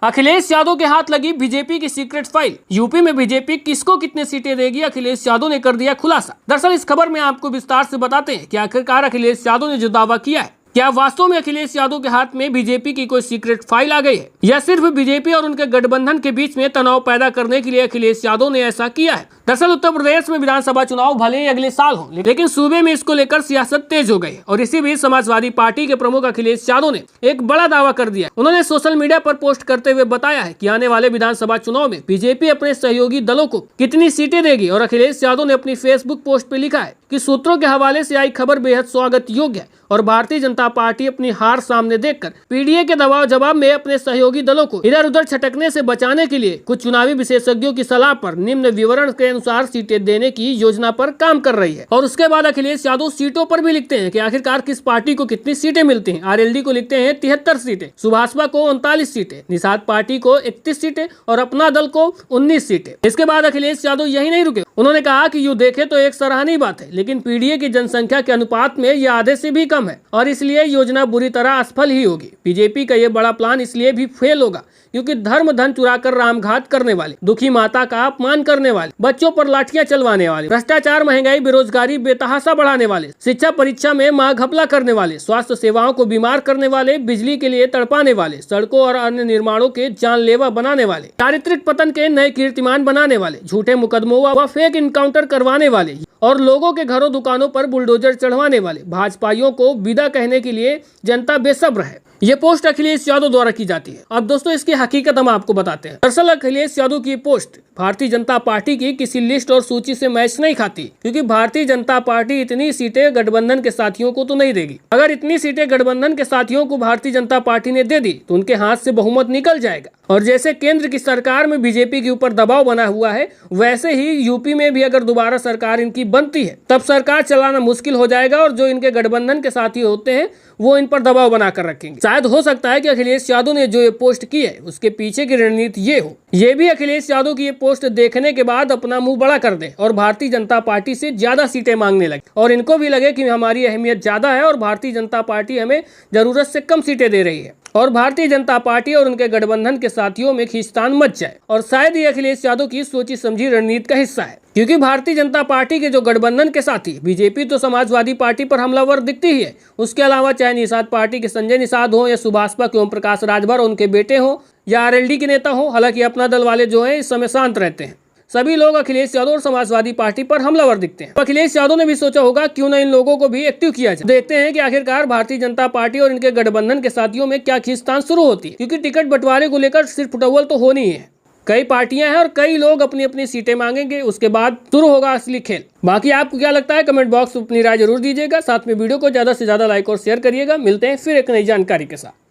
अखिलेश यादव के हाथ लगी बीजेपी की सीक्रेट फाइल। यूपी में बीजेपी किसको कितने सीटें देगी, अखिलेश यादव ने कर दिया खुलासा। दरअसल इस खबर में आपको विस्तार से बताते हैं कि आखिरकार अखिलेश यादव ने जो दावा किया है, क्या वास्तव में अखिलेश यादव के हाथ में बीजेपी की कोई सीक्रेट फाइल आ गई है या सिर्फ बीजेपी और उनके गठबंधन के बीच में तनाव पैदा करने के लिए अखिलेश यादव ने ऐसा किया है। दरअसल उत्तर प्रदेश में विधानसभा चुनाव भले ही अगले साल हो, लेकिन सूबे में इसको लेकर सियासत तेज हो गई है और इसी बीच समाजवादी पार्टी के प्रमुख अखिलेश यादव ने एक बड़ा दावा कर दिया। उन्होंने सोशल मीडिया पर पोस्ट करते हुए बताया है कि आने वाले विधानसभा चुनाव में बीजेपी अपने सहयोगी दलों को कितनी सीटें देगी। और अखिलेश यादव ने अपनी फेसबुक पोस्ट पे लिखा है कि सूत्रों के हवाले से आई खबर बेहद स्वागत योग्य है और भारतीय जनता पार्टी अपनी हार सामने देखकर पीडीए के दबाव जवाब में अपने सहयोगी दलों को इधर उधर छटकने से बचाने के लिए कुछ चुनावी विशेषज्ञों की सलाह पर निम्न विवरण के अनुसार सीटें देने की योजना पर काम कर रही है। और उसके बाद अखिलेश यादव सीटों पर भी लिखते हैं कि आखिरकार किस पार्टी को कितनी सीटें मिलती हैं। आरएलडी को लिखते हैं 73 सीटें, सुभाषपा को 39 सीटें, निषाद पार्टी को 31 सीटें और अपना दल को 19 सीटें। इसके बाद अखिलेश यादव यही नहीं रुके, उन्होंने कहा कि यूं देखे तो एक सराहनीय बात है, लेकिन पीडीए की जनसंख्या के अनुपात में यह आधे से भी कम है और इसलिए योजना बुरी तरह असफल ही होगी। बीजेपी का ये बड़ा प्लान इसलिए भी फेल होगा क्योंकि धर्म धन चुराकर रामघाट करने वाले, दुखी माता का अपमान करने वाले, बच्चों पर लाठियां चलवाने वाले, भ्रष्टाचार, महंगाई, बेरोजगारी बेतहाशा बढ़ाने वाले, शिक्षा परीक्षा में मां घपला करने वाले, स्वास्थ्य सेवाओं को बीमार करने वाले, बिजली के लिए तड़पाने वाले, सड़कों और अन्य निर्माणों के जानलेवा बनाने वाले, चारित्रिक पतन के नए कीर्तिमान बनाने वाले, झूठे मुकदमों व फेक इनकाउंटर करवाने वाले और लोगों के घरों दुकानों पर बुलडोजर चढ़वाने वाले भाजपाइयों को विदा कहने के लिए जनता बेसब्र है। ये पोस्ट अखिलेश यादव द्वारा की जाती है। अब दोस्तों इसकी हकीकत हम आपको बताते हैं। दरअसल अखिलेश यादव की पोस्ट भारतीय जनता पार्टी की किसी लिस्ट और सूची से मैच नहीं खाती, क्योंकि भारतीय जनता पार्टी इतनी सीटें गठबंधन के साथियों को तो नहीं देगी। अगर इतनी सीटें गठबंधन के साथियों को भारतीय जनता पार्टी ने दे दी तो उनके हाथ से बहुमत निकल जाएगा। और जैसे केंद्र की सरकार में बीजेपी के ऊपर दबाव बना हुआ है, वैसे ही यूपी में भी अगर दोबारा सरकार इनकी बनती है तब सरकार चलाना मुश्किल हो जाएगा और जो इनके गठबंधन के साथी होते हैं वो इन पर दबाव बनाकर रखेंगे। शायद हो सकता है कि अखिलेश यादव ने जो ये पोस्ट की है उसके पीछे की रणनीति ये हो, ये भी अखिलेश यादव की ये पोस्ट देखने के बाद अपना मुंह बड़ा कर दे और भारतीय जनता पार्टी से ज्यादा सीटें मांगने लगे और इनको भी लगे कि हमारी अहमियत ज्यादा है और भारतीय जनता पार्टी हमें जरूरत से कम सीटें दे रही है और भारतीय जनता पार्टी और उनके गठबंधन के साथियों में खींचतान मच जाए। और शायद ये अखिलेश यादव की सोची समझी रणनीति का हिस्सा है, क्योंकि भारतीय जनता पार्टी के जो गठबंधन के साथी बीजेपी तो समाजवादी पार्टी पर हमलावर दिखती ही है, उसके अलावा चाहे निषाद पार्टी के संजय निषाद हो या सुभाषपा के ओम प्रकाश राजभर उनके बेटे हो या आरएलडी के नेता हो, हालांकि अपना दल वाले जो है इस समय शांत रहते हैं, सभी लोग अखिलेश यादव और समाजवादी पार्टी पर हमलावर दिखते हैं। अखिलेश यादव ने भी सोचा होगा क्यों न इन लोगों को भी एक्टिव किया जाए। देखते हैं कि आखिरकार भारतीय जनता पार्टी और इनके गठबंधन के साथियों में क्या खींचतान शुरू होती है, क्योंकि टिकट बंटवारे को लेकर सिर्फ फुटबॉल तो होनी ही है। कई पार्टियां हैं और कई लोग अपनी अपनी सीटें मांगेंगे, उसके बाद शुरू होगा असली खेल। बाकी आपको क्या लगता है कमेंट बॉक्स में अपनी राय जरूर दीजिएगा। साथ में वीडियो को ज्यादा से ज्यादा लाइक और शेयर करिएगा। मिलते हैं फिर एक नई जानकारी के साथ।